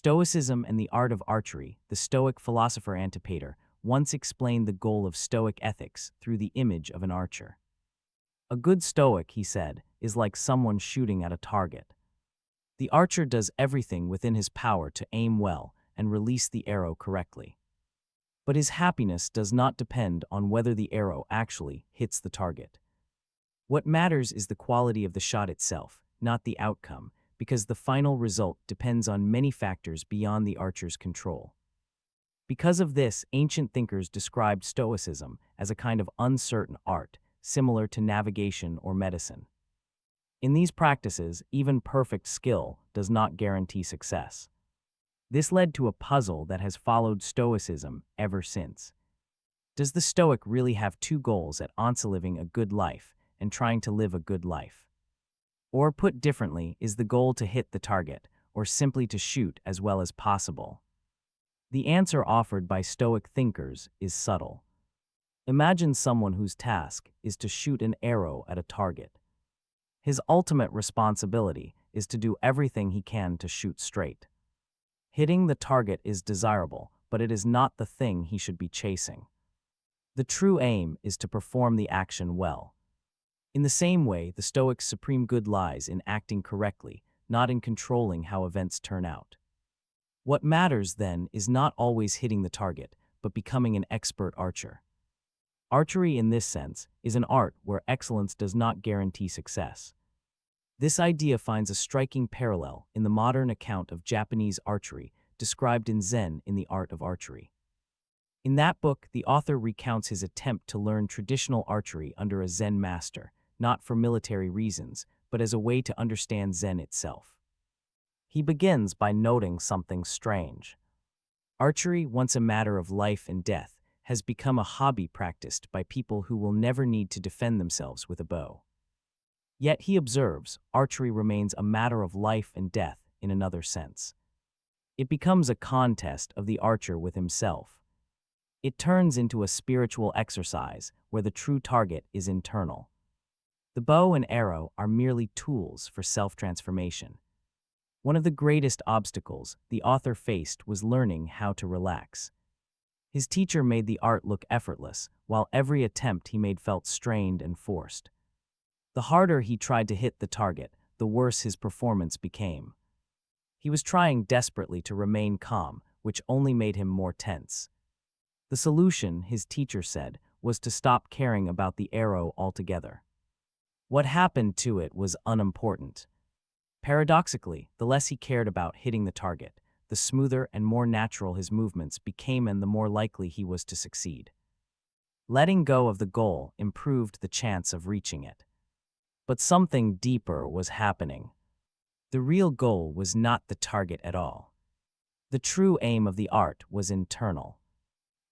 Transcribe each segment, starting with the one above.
Stoicism and the Art of Archery, the Stoic philosopher Antipater once explained the goal of Stoic ethics through the image of an archer. A good Stoic, he said, is like someone shooting at a target. The archer does everything within his power to aim well and release the arrow correctly. But his happiness does not depend on whether the arrow actually hits the target. What matters is the quality of the shot itself, not the outcome, because the final result depends on many factors beyond the archer's control. Because of this, ancient thinkers described Stoicism as a kind of uncertain art, similar to navigation or medicine. In these practices, even perfect skill does not guarantee success. This led to a puzzle that has followed Stoicism ever since. Does the Stoic really have two goals at once: living a good life and trying to live a good life? Or put differently, is the goal to hit the target, or simply to shoot as well as possible? The answer offered by Stoic thinkers is subtle. Imagine someone whose task is to shoot an arrow at a target. His ultimate responsibility is to do everything he can to shoot straight. Hitting the target is desirable, but it is not the thing he should be chasing. The true aim is to perform the action well. In the same way, the Stoic's supreme good lies in acting correctly, not in controlling how events turn out. What matters, then, is not always hitting the target, but becoming an expert archer. Archery, in this sense, is an art where excellence does not guarantee success. This idea finds a striking parallel in the modern account of Japanese archery described in Zen in the Art of Archery. In that book, the author recounts his attempt to learn traditional archery under a Zen master, not for military reasons, but as a way to understand Zen itself. He begins by noting something strange. Archery, once a matter of life and death, has become a hobby practiced by people who will never need to defend themselves with a bow. Yet, he observes, archery remains a matter of life and death in another sense. It becomes a contest of the archer with himself. It turns into a spiritual exercise where the true target is internal. The bow and arrow are merely tools for self-transformation. One of the greatest obstacles the author faced was learning how to relax. His teacher made the art look effortless, while every attempt he made felt strained and forced. The harder he tried to hit the target, the worse his performance became. He was trying desperately to remain calm, which only made him more tense. The solution, his teacher said, was to stop caring about the arrow altogether. What happened to it was unimportant. Paradoxically, the less he cared about hitting the target, the smoother and more natural his movements became, and the more likely he was to succeed. Letting go of the goal improved the chance of reaching it. But something deeper was happening. The real goal was not the target at all. The true aim of the art was internal.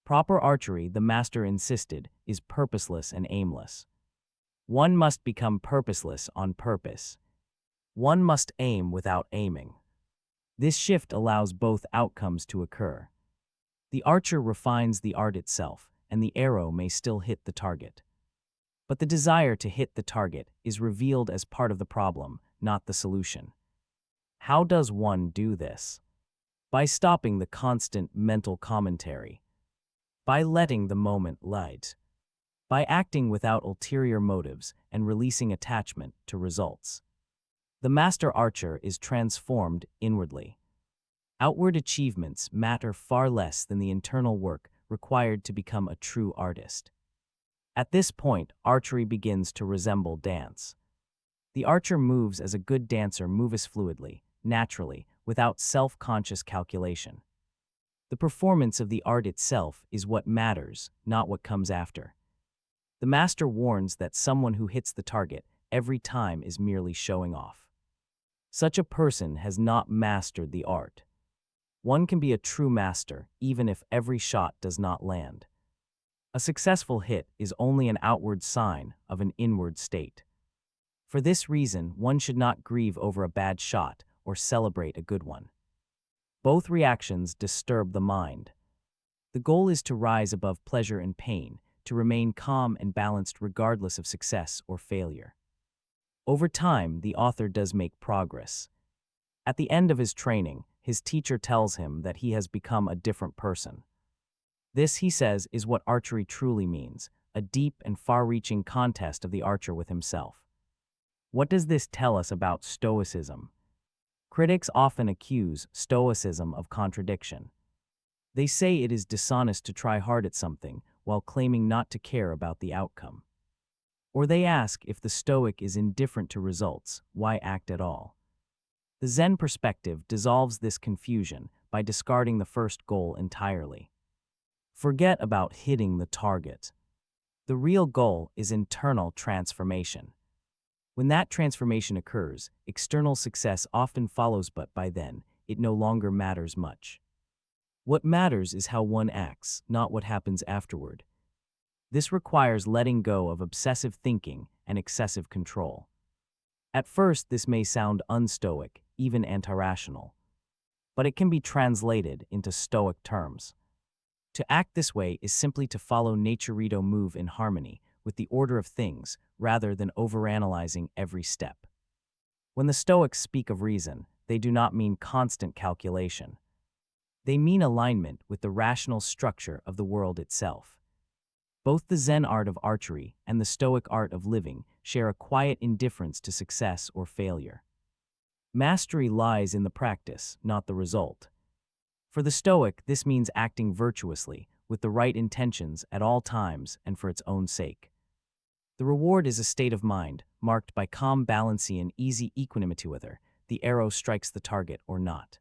Proper archery, the master insisted, is purposeless and aimless. One must become purposeless on purpose. One must aim without aiming. This shift allows both outcomes to occur. The archer refines the art itself, and the arrow may still hit the target. But the desire to hit the target is revealed as part of the problem, not the solution. How does one do this? By stopping the constant mental commentary. By letting the moment light. By acting without ulterior motives and releasing attachment to results. The master archer is transformed inwardly. Outward achievements matter far less than the internal work required to become a true artist. At this point, archery begins to resemble dance. The archer moves as a good dancer moves, fluidly, naturally, without self-conscious calculation. The performance of the art itself is what matters, not what comes after. The master warns that someone who hits the target every time is merely showing off. Such a person has not mastered the art. One can be a true master even if every shot does not land. A successful hit is only an outward sign of an inward state. For this reason, one should not grieve over a bad shot or celebrate a good one. Both reactions disturb the mind. The goal is to rise above pleasure and pain, to remain calm and balanced regardless of success or failure. Over time, the author does make progress. At the end of his training, his teacher tells him that he has become a different person. This, he says, is what archery truly means, a deep and far-reaching contest of the archer with himself. What does this tell us about Stoicism? Critics often accuse Stoicism of contradiction. They say it is dishonest to try hard at something while claiming not to care about the outcome. Or they ask, if the Stoic is indifferent to results, why act at all? The Zen perspective dissolves this confusion by discarding the first goal entirely. Forget about hitting the target. The real goal is internal transformation. When that transformation occurs, external success often follows, but by then, it no longer matters much. What matters is how one acts, not what happens afterward. This requires letting go of obsessive thinking and excessive control. At first, this may sound unstoic, even anti-rational, but it can be translated into Stoic terms. To act this way is simply to follow nature, move in harmony with the order of things rather than overanalyzing every step. When the Stoics speak of reason, they do not mean constant calculation. They mean alignment with the rational structure of the world itself. Both the Zen art of archery and the Stoic art of living share a quiet indifference to success or failure. Mastery lies in the practice, not the result. For the Stoic, this means acting virtuously, with the right intentions at all times and for its own sake. The reward is a state of mind, marked by calm balance and easy equanimity, whether the arrow strikes the target or not.